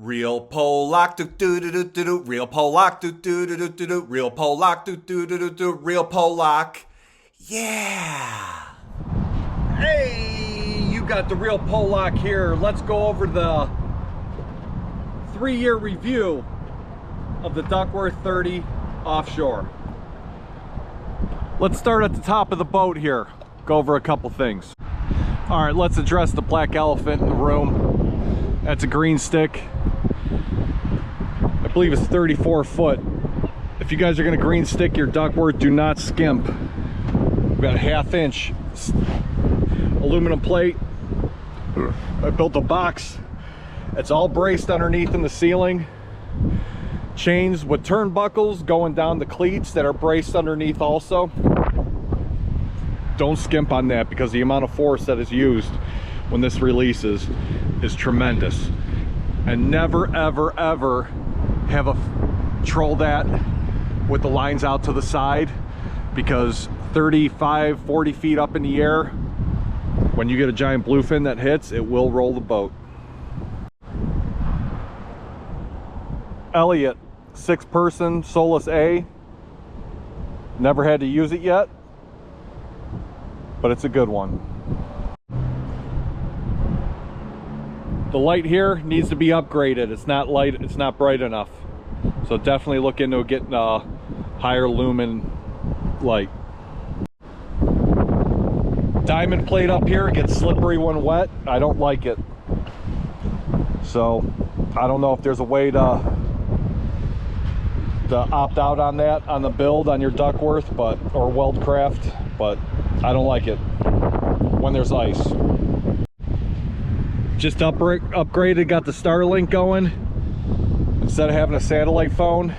Real Polak, do do do do do do. Real Polak, do do do do do do. Real Polak, do do do do do. Real Polak, yeah. Hey, you got the Real Polak here. Let's go over the 3-year review of the Duckworth 30 offshore. Let's start at the top of the boat here. Go over a couple things. All right, let's address the black elephant in the room. That's a green stick. I believe it's 34 foot. If you guys are gonna green stick your Duckworth, do not skimp. We've got a 1/2 inch aluminum plate. I built a box. It's all braced underneath in the ceiling. Chains with turnbuckles going down the cleats that are braced underneath also. Don't skimp on that because the amount of force that is used when this releases is tremendous. And never ever ever have a troll that with the lines out to the side, because 35-40 feet up in the air, when you get a giant bluefin that hits, it will roll the boat. Elliott 6-person Solus A. Never had to use it yet, but it's a good one. The light here needs to be upgraded. It's not light, it's not bright enough. So definitely look into getting a higher lumen light. Diamond plate up here gets slippery when wet. I don't like it. So I don't know if there's a way to opt out on that on the build on your Duckworth, or Weldcraft, but I don't like it when there's ice. Just upgraded, got the Starlink going. Instead of having a satellite phone,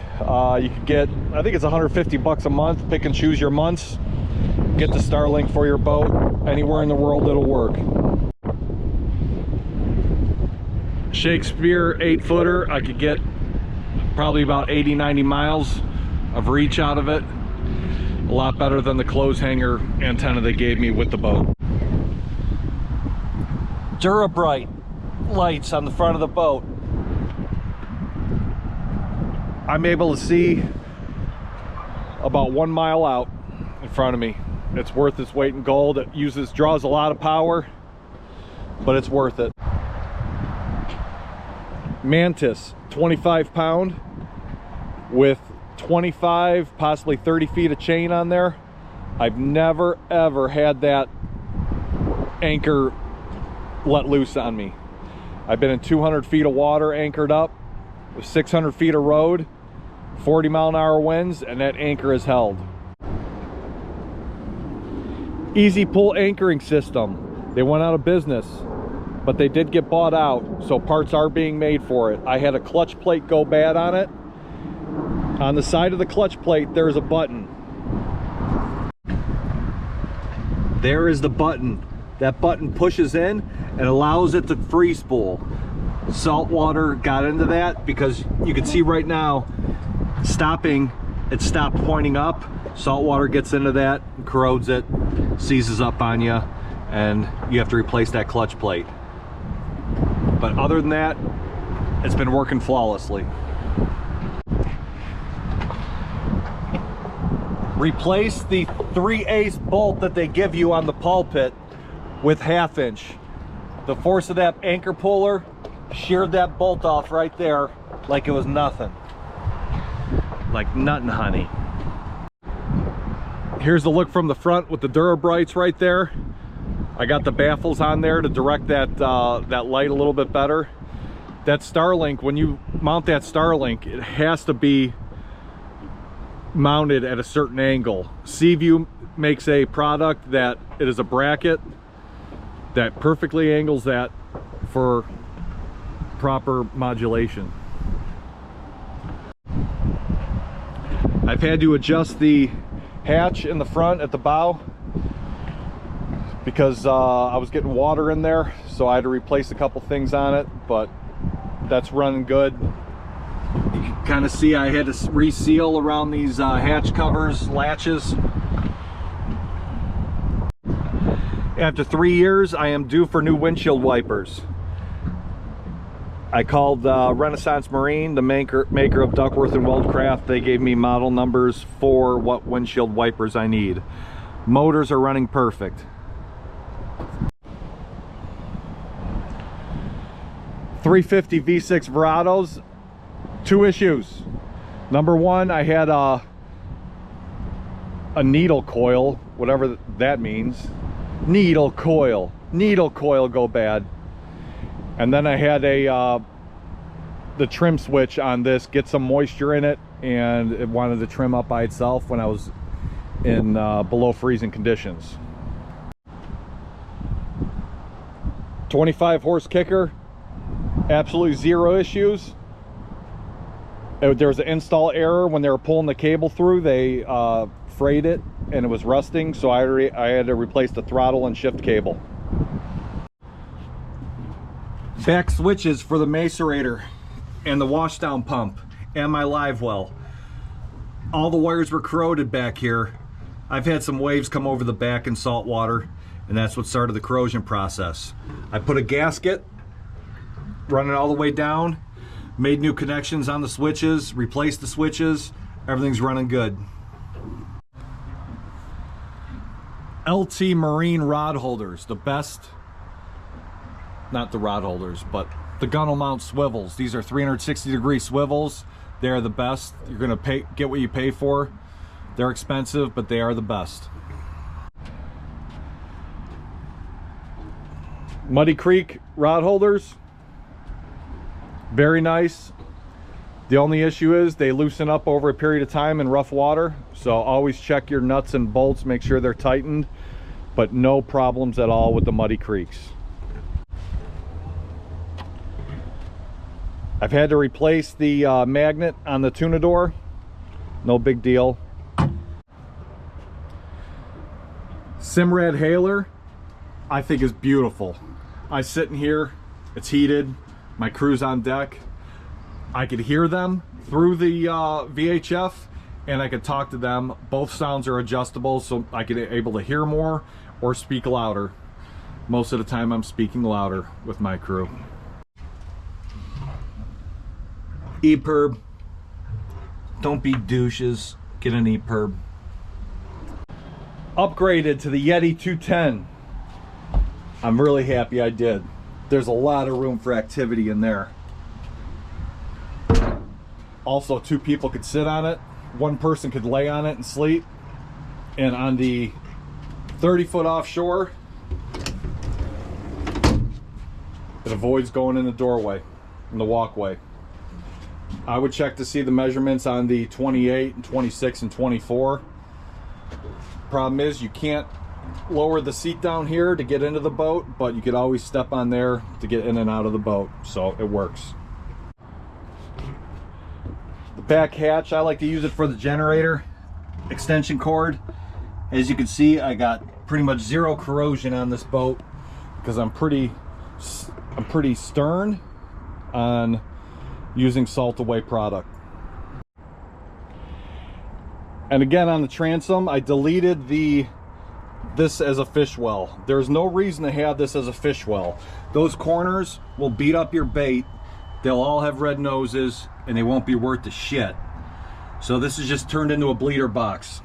you could get, I think it's 150 bucks a month. Pick and choose your months. Get the Starlink for your boat. Anywhere in the world it'll work. Shakespeare 8-footer, I could get probably about 80-90 miles of reach out of it. A lot better than the clothes hanger antenna they gave me with the boat. Durabright lights on the front of the boat. I'm able to see about 1 mile out in front of me. It's worth its weight in gold. It draws a lot of power, but it's worth it. Mantis, 25 pound with 25, possibly 30 feet of chain on there. I've never ever had that anchor let loose on me. I've been in 200 feet of water anchored up with 600 feet of road, 40-mile-an-hour winds, and that anchor is held. Easy pull anchoring system. They went out of business, but they did get bought out, so parts are being made for it. I had a clutch plate go bad on it. On the side of the clutch plate, there's a button. There is the button. That button pushes in and allows it to free spool. Salt water got into that because you can see right now, stopping, it stopped pointing up. Salt water gets into that, corrodes it, seizes up on you, and you have to replace that clutch plate. But other than that, it's been working flawlessly. Replace the 3/8 bolt that they give you on the pulpit with 1/2 inch. The force of that anchor puller sheared that bolt off right there like it was nothing. Like nut and honey. Here's the look from the front with the Durabrights right there. I got the baffles on there to direct that light a little bit better. That Starlink, when you mount that Starlink, it has to be mounted at a certain angle. Seaview makes a product that it is a bracket that perfectly angles that for proper modulation. I've had to adjust the hatch in the front at the bow because I was getting water in there, so I had to replace a couple things on it, but that's running good. You can kind of see I had to reseal around these hatch covers, latches. After 3 years, I am due for new windshield wipers. I called Renaissance Marine, the maker of Duckworth and Weldcraft. They gave me model numbers for what windshield wipers I need. Motors are running perfect. .350 V6 Verados, 2 issues. Number one, I had a needle coil, whatever that means. Needle coil go bad. And then I had the trim switch on this get some moisture in it, and it wanted to trim up by itself when I was in below freezing conditions. 25 horse kicker, absolutely 0 issues. There was an install error when they were pulling the cable through. They frayed it and it was rusting, so I had to replace the throttle and shift cable. Back switches for the macerator and the washdown pump and my live well. All the wires were corroded back here. I've had some waves come over the back in salt water, and that's what started the corrosion process. I put a gasket, run it all the way down, made new connections on the switches, replaced the switches, everything's running good. LT Marine rod holders, the best, not the rod holders, but the gunnel mount swivels. These are 360-degree swivels. They're the best. You're gonna get what you pay for. They're expensive, but they are the best. Muddy Creek rod holders, very nice. The only issue is they loosen up over a period of time in rough water, so always check your nuts and bolts, make sure they're tightened, but no problems at all with the Muddy Creeks. I've had to replace the magnet on the Tunador, no big deal. Simrad Hailer, I think is beautiful. I sit in here, it's heated, my crew's on deck. I could hear them through the VHF, and I could talk to them. Both sounds are adjustable, so I could able to hear more or speak louder. Most of the time I'm speaking louder with my crew. EPIRB, don't be douches, get an EPIRB. Upgraded to the Yeti 210. I'm really happy I did. There's a lot of room for activity in there. Also, 2 people could sit on it, 1 person could lay on it and sleep. And on the 30-foot offshore, it avoids going in the doorway, in the walkway. I would check to see the measurements on the 28 and 26 and 24. Problem is, you can't lower the seat down here to get into the boat, but you could always step on there to get in and out of the boat, so it works. The back hatch, I like to use it for the generator extension cord. As you can see, I got pretty much 0 corrosion on this boat because I'm pretty stern on using salt away product. And again, on the transom, I deleted this as a fish well. There's no reason to have this as a fish well. Those corners will beat up your bait. They'll all have red noses and they won't be worth the shit. So this is just turned into a bleeder box.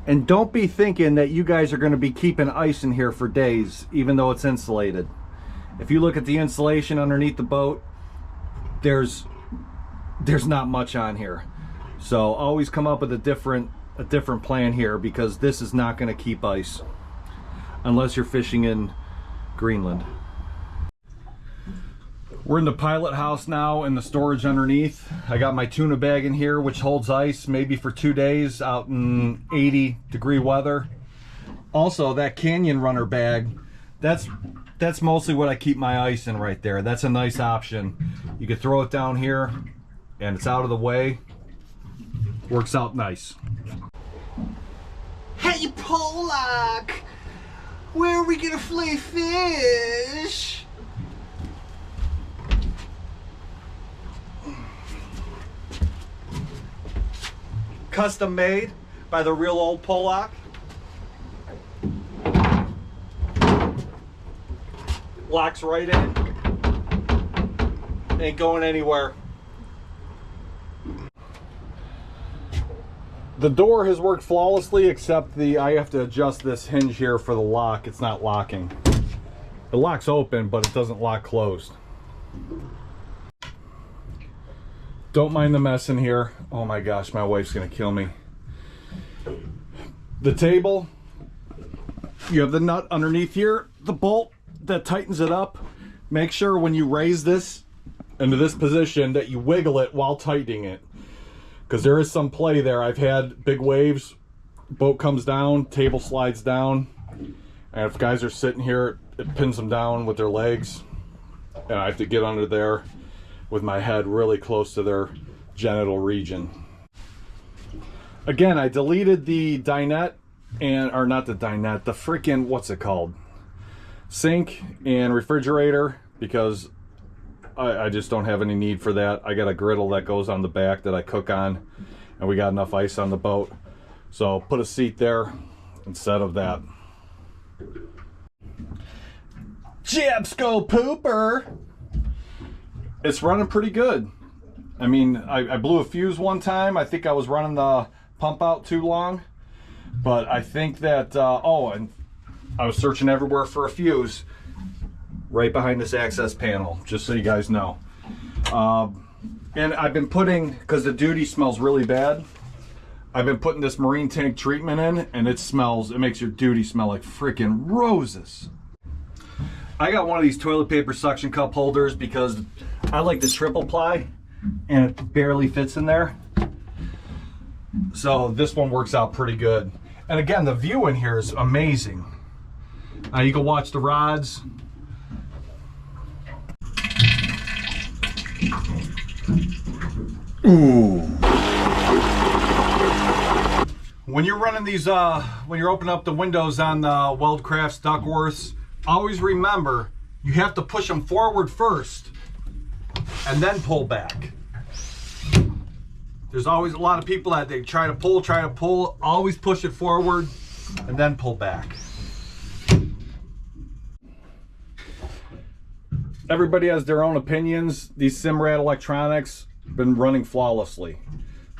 And don't be thinking that you guys are going to be keeping ice in here for days, even though it's insulated. If you look at the insulation underneath the boat, there's not much on here. So always come up with a different plan here, because this is not going to keep ice unless you're fishing in Greenland. We're in the pilot house now in the storage underneath. I got my tuna bag in here, which holds ice maybe for 2 days out in 80-degree weather. Also, that Canyon Runner bag, that's mostly what I keep my ice in right there. That's a nice option. You can throw it down here and it's out of the way. Works out nice. Hey Polak, where are we gonna flay fish? Custom made by the real old Polak. locks right in. Ain't going anywhere. The door has worked flawlessly, except I have to adjust this hinge here for the lock. It's not locking. The lock's open, but it doesn't lock closed. Don't mind the mess in here. Oh my gosh, my wife's gonna kill me. The table, you have the nut underneath here, the bolt that tightens it up. Make sure when you raise this into this position that you wiggle it while tightening it, because there is some play there. I've had big waves, boat comes down, table slides down, and if guys are sitting here, it pins them down with their legs, and I have to get under there with my head really close to their genital region. Again, I deleted the dinette, or not the dinette, the freaking, what's it called? Sink and refrigerator, because I just don't have any need for that. I got a griddle that goes on the back that I cook on, and we got enough ice on the boat. So put a seat there instead of that. Jabsco pooper! It's running pretty good. I mean, I blew a fuse one time. I think I was running the pump out too long. But I think that, oh, and I was searching everywhere for a fuse. Right behind this access panel, just so you guys know. And I've been putting, because the duty smells really bad, I've been putting this marine tank treatment in, and it makes your duty smell like freaking roses. I got one of these toilet paper suction cup holders because I like the triple ply, and it barely fits in there. So this one works out pretty good. And again, the view in here is amazing. You can watch the rods. Ooh. When you're running these, when you're opening up the windows on the Weldcraft's Duckworths, always remember you have to push them forward first and then pull back. There's always a lot of people that they try to pull, always push it forward and then pull back. Everybody has their own opinions. These Simrad electronics have been running flawlessly.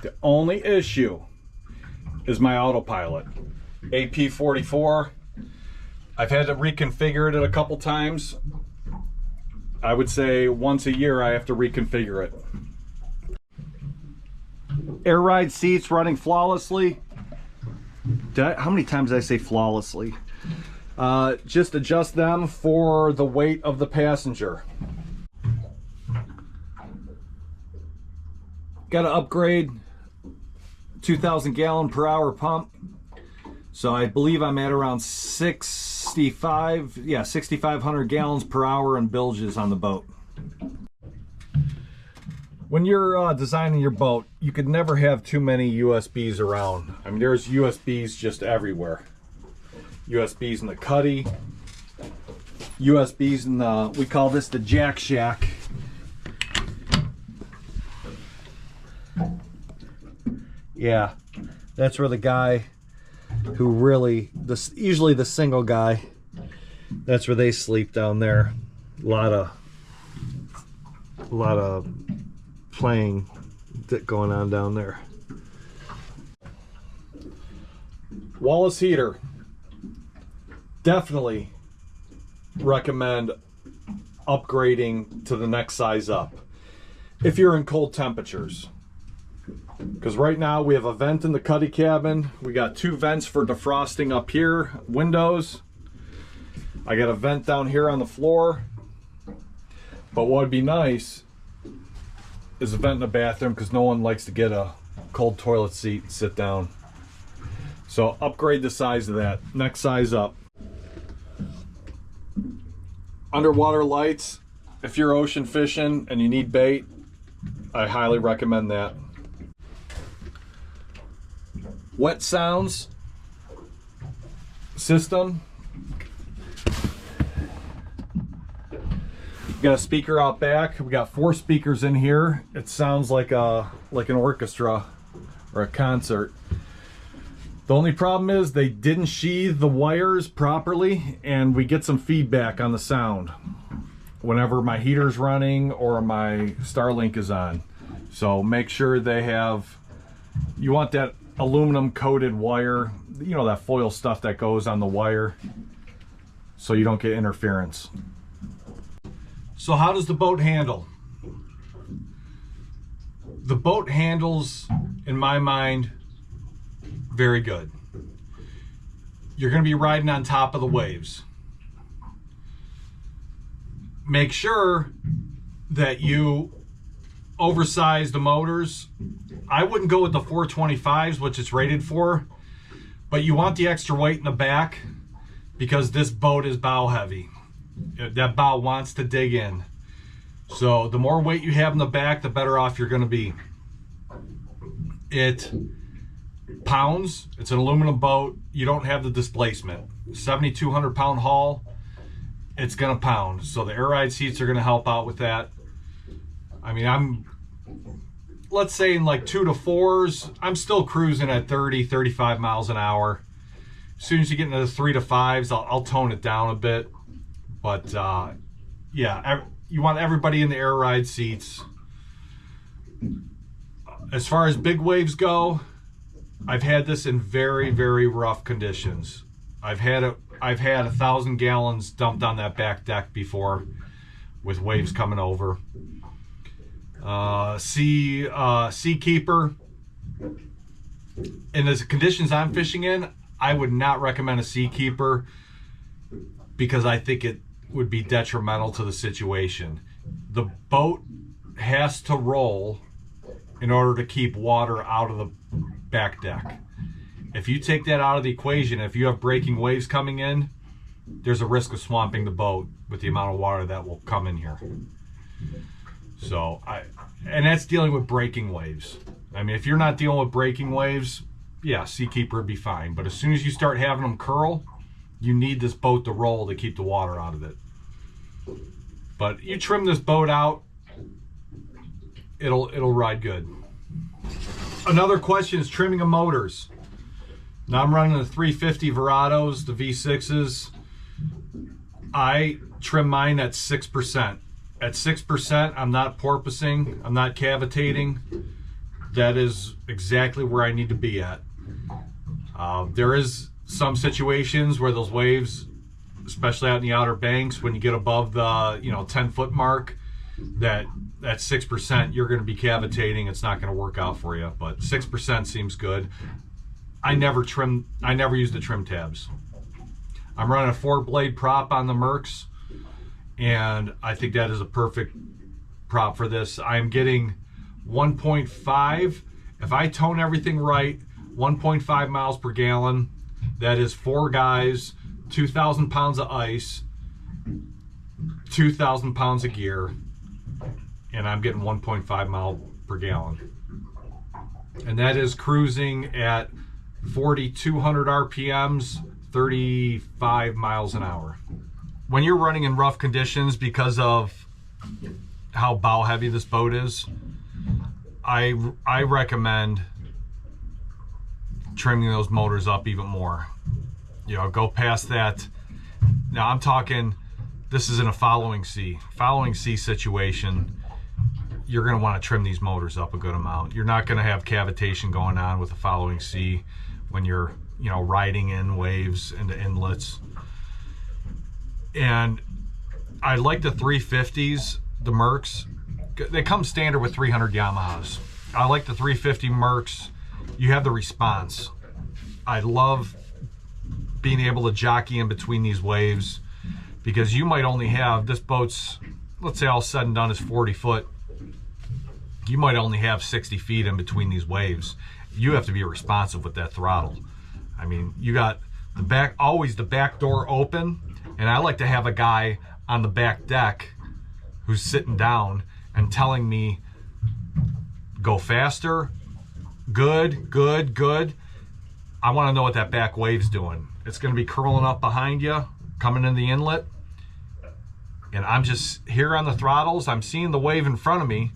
The only issue is my autopilot. AP44. I've had to reconfigure it a couple times. I would say once a year I have to reconfigure it. Air ride seats running flawlessly. How many times did I say flawlessly? Just adjust them for the weight of the passenger. Got to upgrade 2,000 gallon per hour pump. So I believe I'm at around 6,500 gallons per hour in bilges on the boat. When you're designing your boat, you could never have too many USBs around. I mean, there's USBs just everywhere. USBs in the cuddy, USBs in the, we call this the jack shack. Yeah, that's where the guy who really, usually the single guy, that's where they sleep down there. A lot of playing going on down there. Wallace heater. Definitely recommend upgrading to the next size up if you're in cold temperatures. Because right now we have a vent in the cuddy cabin. We got 2 vents for defrosting up here, windows. I got a vent down here on the floor. But what would be nice is a vent in the bathroom, because no one likes to get a cold toilet seat and sit down. So upgrade the size of that. Next size up. Underwater lights. If you're ocean fishing and you need bait, I highly recommend that. Wet sounds system. Got a speaker out back. We got 4 speakers in here. It sounds like an orchestra or a concert. The only problem is they didn't sheathe the wires properly, and we get some feedback on the sound. whenever my heater's running or my Starlink is on. So make sure they have, you want that aluminum coated wire, you know, that foil stuff that goes on the wire, so you don't get interference. So how does the boat handle? The boat handles, in my mind, very good. You're going to be riding on top of the waves. Make sure that you oversize the motors. I wouldn't go with the 425s, which it's rated for, but you want the extra weight in the back because this boat is bow heavy. That bow wants to dig in. So the more weight you have in the back, the better off you're going to be. It pounds. It's an aluminum boat. You don't have the displacement. 7,200 pound hull. It's going to pound. So the air ride seats are going to help out with that. I mean, I'm, let's say in like 2 to 4s, I'm still cruising at 30, 35 miles an hour. As soon as you get into the 3 to 5s, I'll tone it down a bit. But yeah, you want everybody in the air ride seats. As far as big waves go, I've had this in very, very rough conditions. I've had 1,000 gallons dumped on that back deck before with waves coming over. Seakeeper. In the conditions I'm fishing in, I would not recommend a Seakeeper because I think it would be detrimental to the situation. The boat has to roll in order to keep water out of the back deck. If you take that out of the equation, if you have breaking waves coming in, there's a risk of swamping the boat with the amount of water that will come in here. So, and that's dealing with breaking waves. I mean, if you're not dealing with breaking waves, yeah, Seakeeper would be fine. But as soon as you start having them curl, you need this boat to roll to keep the water out of it. But you trim this boat out, it'll ride good. Another question is trimming of motors. Now I'm running the 350 Verados, the V6s. I trim mine at 6%. At 6%, I'm not porpoising, I'm not cavitating. That is exactly where I need to be at. There is some situations where those waves, especially out in the Outer Banks, when you get above the 10-foot mark, that at 6% you're going to be cavitating. It's not going to work out for you, but 6% seems good. I never use the trim tabs. I'm running a 4-blade prop on the Mercs, and I think that is a perfect prop for this. I'm getting 1.5. If I tone everything right, 1.5 miles per gallon. That is 4 guys, 2,000 pounds of ice, 2,000 pounds of gear, and I'm getting 1.5 mile per gallon. And that is cruising at 4,200 RPMs, 35 miles an hour. When you're running in rough conditions, because of how bow heavy this boat is, I recommend trimming those motors up even more. Go past that. Now I'm talking, this is in a following sea situation. You're going to want to trim these motors up a good amount. You're not going to have cavitation going on with a following sea when you're riding in waves into inlets. And I like the 350s, the Mercs. They come standard with 300 Yamahas. I like the 350 Mercs. You have the response. I love being able to jockey in between these waves, because you might only have, this boat's, let's say all said and done, is 40 foot. You might only have 60 feet in between these waves. You have to be responsive with that throttle. I mean, you got the back, always the back door open, and I like to have a guy on the back deck who's sitting down and telling me, go faster, good, good, good. I want to know what that back wave's doing. It's going to be curling up behind you, coming in the inlet, and I'm just here on the throttles. I'm seeing the wave in front of me.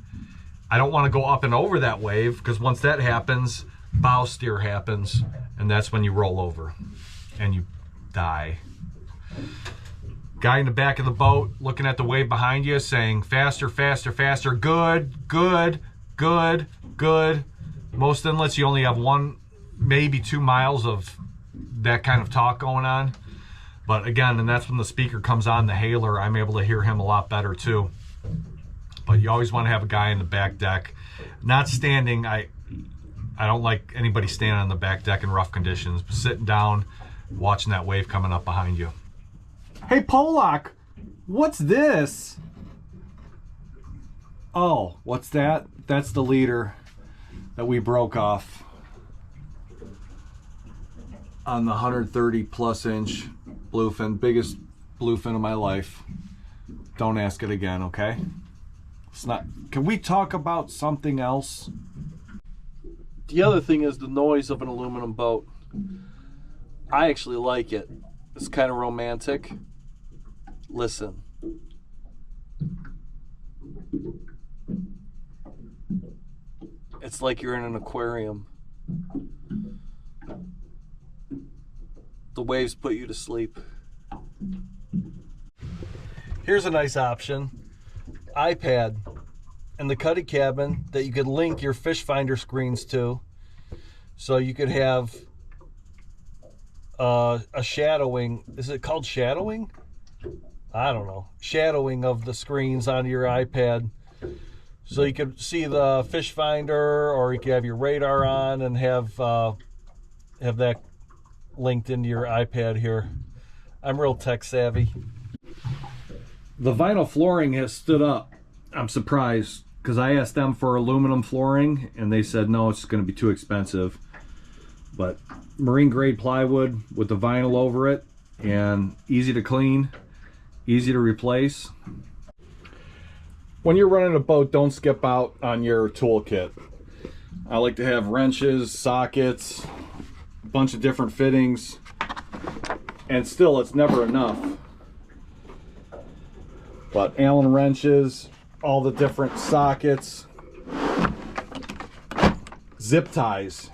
I don't want to go up and over that wave, because once that happens, bow steer happens, and that's when you roll over and you die. Guy in the back of the boat looking at the wave behind you saying faster, faster, faster, good, good, good, good. Most inlets you only have 1, maybe 2 miles of that kind of talk going on. But again, and that's when the speaker comes on, the hailer, I'm able to hear him a lot better too. But you always want to have a guy in the back deck. Not standing, I don't like anybody standing on the back deck in rough conditions, but sitting down, watching that wave coming up behind you. Hey Polak, what's this? Oh, what's that? That's the leader that we broke off on the 130 plus inch bluefin, biggest bluefin of my life. Don't ask it again, okay? It's not. Can we talk about something else? The other thing is the noise of an aluminum boat. I actually like it. It's kind of romantic. Listen. It's like you're in an aquarium. The waves put you to sleep. Here's a nice option. iPad in the cuddy cabin that you could link your fish finder screens to. So you could have a shadowing. Is it called shadowing? I don't know. Shadowing of the screens on your iPad. So you could see the fish finder, or you could have your radar on and have that linked into your iPad here. I'm real tech savvy. The vinyl flooring has stood up. I'm surprised because I asked them for aluminum flooring and they said no, it's going to be too expensive. But marine grade plywood with the vinyl over it, and easy to clean, easy to replace. When you're running a boat, don't skip out on your toolkit. I like to have wrenches, sockets, a bunch of different fittings, and still it's never enough. But Allen wrenches, all the different sockets, zip ties,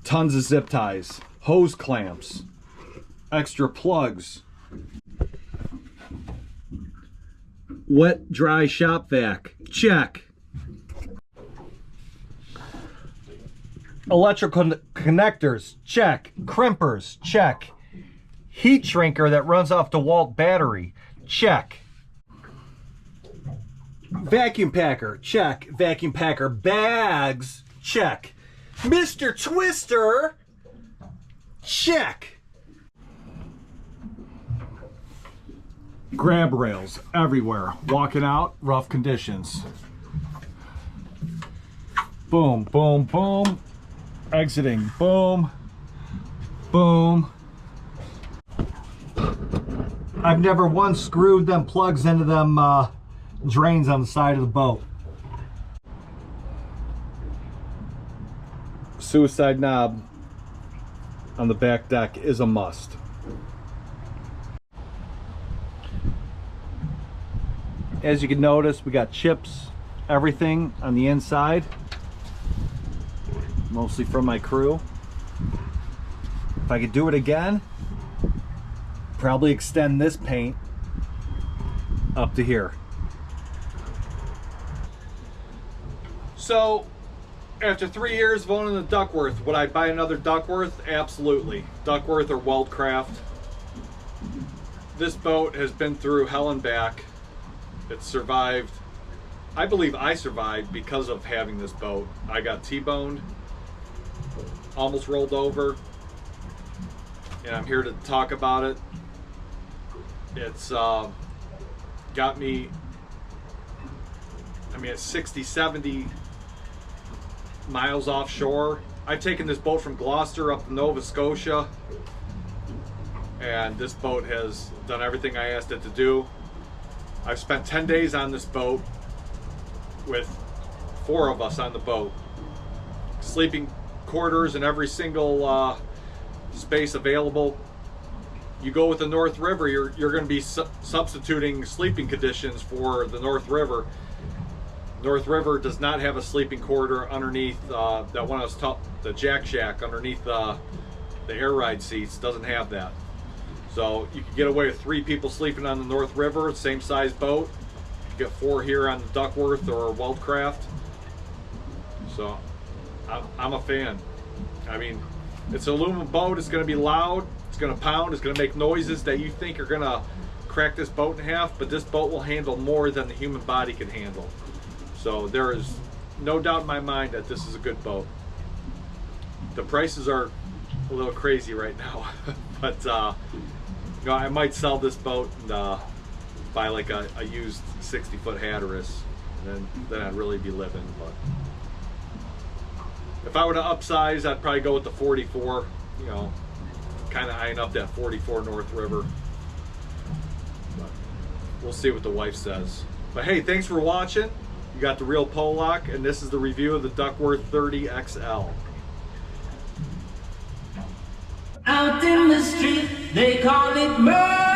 tons of zip ties, hose clamps, extra plugs, wet dry shop vac, check. Electrical connectors, check. Crimpers, check. Heat shrinker that runs off DeWalt battery, check. Vacuum packer, check. Vacuum packer bags, check. Mr. Twister, check. Grab rails everywhere. Walking out, rough conditions. Boom, boom, boom. Exiting, boom, boom. I've never once screwed them plugs into them drains on the side of the boat. Suicide knob on the back deck is a must. As you can notice, we got chips, everything on the inside, mostly from my crew. If I could do it again, probably extend this paint up to here. So, after 3 years of owning the Duckworth, would I buy another Duckworth? Absolutely. Duckworth or Weldcraft. This boat has been through hell and back. It's survived. I believe I survived because of having this boat. I got T-boned, almost rolled over, and I'm here to talk about it. It's got me, at 60, 70 miles offshore. I've taken this boat from Gloucester up to Nova Scotia, and this boat has done everything I asked it to do. I've spent 10 days on this boat with 4 of us on the boat. Sleeping quarters in every single space available. You go with the North River, you're going to be substituting sleeping conditions for the North River. North River does not have a sleeping quarter underneath that one I was the Jack Shack underneath the air ride seats. Doesn't have that. So you can get away with 3 people sleeping on the North River, same size boat. You get 4 here on the Duckworth or Wildcraft. So I'm a fan. I mean, it's an aluminum boat. It's going to be loud. It's going to pound. It's going to make noises that you think are going to crack this boat in half, but this boat will handle more than the human body can handle. So there is no doubt in my mind that this is a good boat. The prices are a little crazy right now, but you know, I might sell this boat and buy like a used 60-foot Hatteras, and then I'd really be living. But if I were to upsize, I'd probably go with the 44. You know, kind of eyeing up that 44 North River. But we'll see what the wife says. But hey, thanks for watching. You got the real Pollock, and this is the review of the Duckworth 30XL. Out in the street, they call it murder.